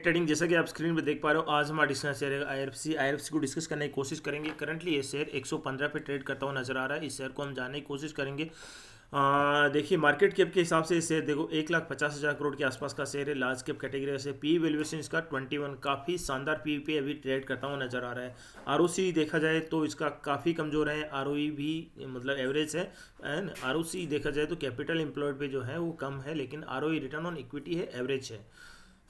Trading, जैसा कि आप स्क्रीन पे देख पा रहे हो, आज हमारा डिस्कस शेयर है आईआरएफसी को डिस्कस करने की कोशिश करेंगे। करंटली ये शेयर 115 पे ट्रेड करता हुआ नजर आ रहा है। इस शेयर को हम जानने की कोशिश करेंगे। देखिए मार्केट कैप के हिसाब से ये शेयर देखो 1,50,000 करोड़ के आसपास का शेयर है। लार्ज कैप कैटेगरी से पी वैल्यूएशन इसका 21, काफ़ी शानदार पी पे अभी ट्रेड करता हुआ नजर आ रहा है। आरओसी देखा जाए तो इसका काफ़ी कमज़ोर है, आरओई भी मतलब एवरेज है। एंड आरओसी देखा जाए तो कैपिटल एम्प्लॉयड पे जो है वो कम है, लेकिन आरओई रिटर्न ऑन इक्विटी है, एवरेज है।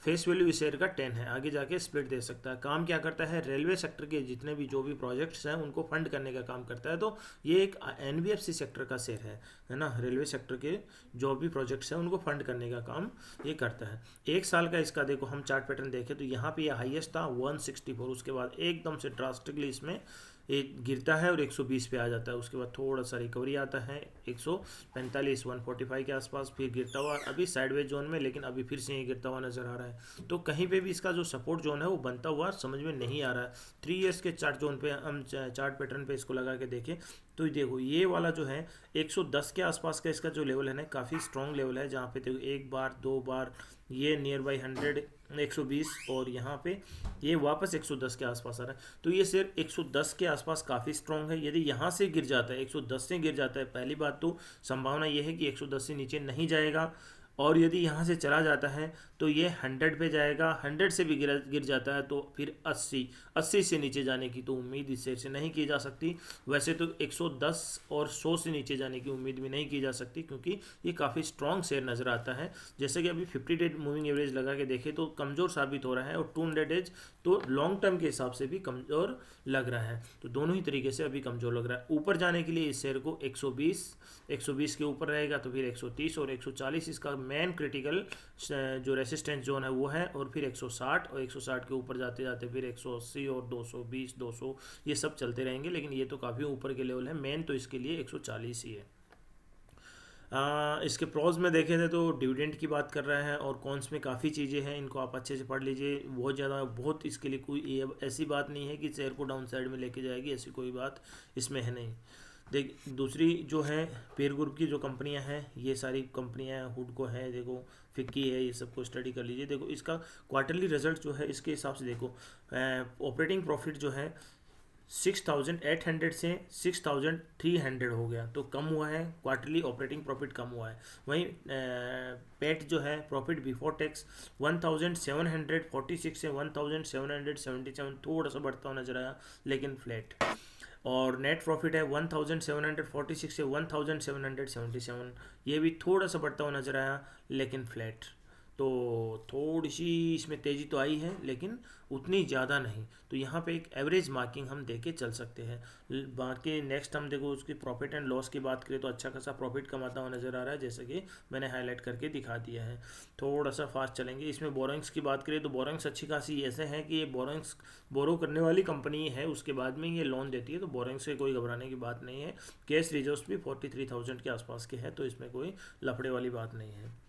फेस वैल्यू इस शेयर का 10 है, आगे जाके स्प्लिट दे सकता है। काम क्या करता है, रेलवे सेक्टर के जितने भी जो भी प्रोजेक्ट्स हैं उनको फंड करने का काम करता है। तो ये एक एनबीएफसी सेक्टर का शेयर है ना। रेलवे सेक्टर के जो भी प्रोजेक्ट्स हैं उनको फंड करने का काम ये करता है। एक साल का इसका देखो हम चार्ट पैटर्न देखें तो यहाँ पे ये हाईएस्ट था 164, उसके बाद एकदम से ड्रास्टिकली इसमें एक गिरता है और 120 पे आ जाता है। उसके बाद थोड़ा सा रिकवरी आता है 145 145 के आसपास, फिर गिरता हुआ अभी साइडवेज जोन में, लेकिन अभी फिर से ये गिरता हुआ नजर आ रहा है। तो कहीं पे भी इसका जो सपोर्ट जोन है वो बनता हुआ समझ में नहीं आ रहा है। 3 ईयर्स के चार्ट जोन पे हम चार्ट पैटर्न पे इसको लगा के देखें तो देखो ये वाला जो है 110 के आसपास का इसका जो लेवल है ना, काफ़ी स्ट्रॉन्ग लेवल है। जहाँ पे देखो एक बार दो बार ये नियर बाई 100 120 और यहाँ पे ये वापस 110 के आसपास आ रहा है। तो ये शेयर 110 के आसपास काफ़ी स्ट्रॉन्ग है। यदि यहाँ से गिर जाता है 110 से गिर जाता है, पहली बात तो संभावना ये है कि 110 से नीचे नहीं जाएगा। और यदि यहाँ से चला जाता है तो ये 100 पे जाएगा, 100 से भी गिर जाता है तो फिर 80 से नीचे जाने की तो उम्मीद इस शेयर से नहीं की जा सकती। वैसे तो 110 और 100 से नीचे जाने की उम्मीद भी नहीं की जा सकती, क्योंकि ये काफ़ी स्ट्रॉन्ग शेयर नज़र आता है। जैसे कि अभी 50 डे मूविंग एवरेज लगा के देखे तो कमज़ोर साबित हो रहा है, और 200 डेज तो लॉन्ग टर्म के हिसाब से भी कमज़ोर लग रहा है। तो दोनों ही तरीके से अभी कमज़ोर लग रहा है। ऊपर जाने के लिए इस शेयर को 120 के ऊपर रहेगा तो फिर 130 और 140 इसका मेन क्रिटिकल जो रेसिस्टेंस जोन है वो है, और फिर 160 और 160 के ऊपर जाते जाते फिर 180 और 220 200 ये सब चलते रहेंगे। लेकिन ये तो काफ़ी ऊपर के लेवल है, मेन तो इसके लिए 140 ही है। इसके प्रोज में देखे थे तो डिविडेंड की बात कर रहा है, और कॉन्स में काफ़ी चीज़ें हैं, इनको आप अच्छे से पढ़ लीजिए। बहुत इसके लिए कोई ऐसी बात नहीं है कि शेयर को डाउन साइड में लेके जाएगी, ऐसी कोई बात इसमें है नहीं। देख दूसरी जो है पेयर ग्रुप की जो कंपनियां हैं, ये सारी कंपनियां हुडको है, देखो फिक्की है, ये सबको स्टडी कर लीजिए। देखो इसका क्वार्टरली रिजल्ट जो है इसके हिसाब से देखो ऑपरेटिंग प्रॉफिट जो है 6,800 से 6,300 हो गया, तो कम हुआ है। क्वार्टरली ऑपरेटिंग प्रॉफिट कम हुआ है। वहीं पेट जो है प्रॉफिट बिफोर टैक्स 1,746 से 1,777 थोड़ा सा बढ़ता हुआ नजर आया, लेकिन फ्लैट। और नेट प्रॉफिट है 1,746 से 1,777, ये भी थोड़ा सा बढ़ता हुआ नजर आया, लेकिन फ्लैट। तो थोड़ी सी इसमें तेज़ी तो आई है, लेकिन उतनी ज़्यादा नहीं। तो यहाँ पे एक एवरेज मार्किंग हम दे के चल सकते हैं। बाकी नेक्स्ट हम देखो उसकी प्रॉफिट एंड लॉस की बात करें तो अच्छा खासा प्रॉफिट कमाता हुआ नज़र आ रहा है, जैसे कि मैंने हाईलाइट करके दिखा दिया है। थोड़ा सा फास्ट चलेंगे। इसमें बोरोइंग्स की बात करें तो बोरोइंग्स अच्छी खासी ऐसे हैं कि ये बोरोइंग्स बोरो करने वाली कंपनी है, उसके बाद में ये लोन देती है, तो बोरोइंग्स से कोई घबराने की बात नहीं है। कैश रिजर्व्स भी 43,000 के आसपास के हैं, तो इसमें कोई लफड़े वाली बात नहीं है।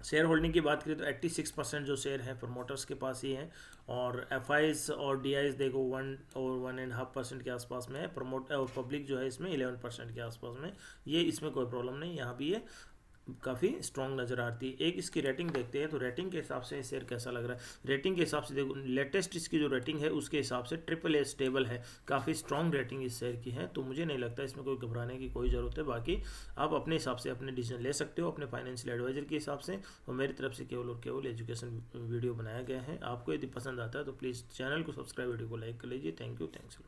शेयर होल्डिंग की बात करें तो 86% जो शेयर हैं प्रमोटर्स के पास ही हैं, और एफआईज और डीआईज देखो 1 और 1.5% के आसपास में है। प्रमोट और पब्लिक जो है इसमें 11% के आसपास में। ये इसमें कोई प्रॉब्लम नहीं, यहाँ भी ये काफ़ी स्ट्रॉन्ग नज़र आती है। एक इसकी रेटिंग देखते हैं तो रेटिंग के हिसाब से शेयर कैसा लग रहा है। रेटिंग के हिसाब से देखो लेटेस्ट इसकी जो रेटिंग है उसके हिसाब से AAA स्टेबल है, काफ़ी स्ट्रॉन्ग रेटिंग इस शेयर की है। तो मुझे नहीं लगता इसमें कोई घबराने की कोई ज़रूरत है। बाकी आप अपने हिसाब से अपने डिसीजन ले सकते हो अपने फाइनेंशियल एडवाइजर के हिसाब से, और मेरी तरफ से केवल और केवल एजुकेशन वीडियो बनाया गया है। आपको यदि पसंद आता है तो प्लीज़ चैनल को सब्सक्राइब, वीडियो को लाइक कर लीजिए। Thank you, thanks.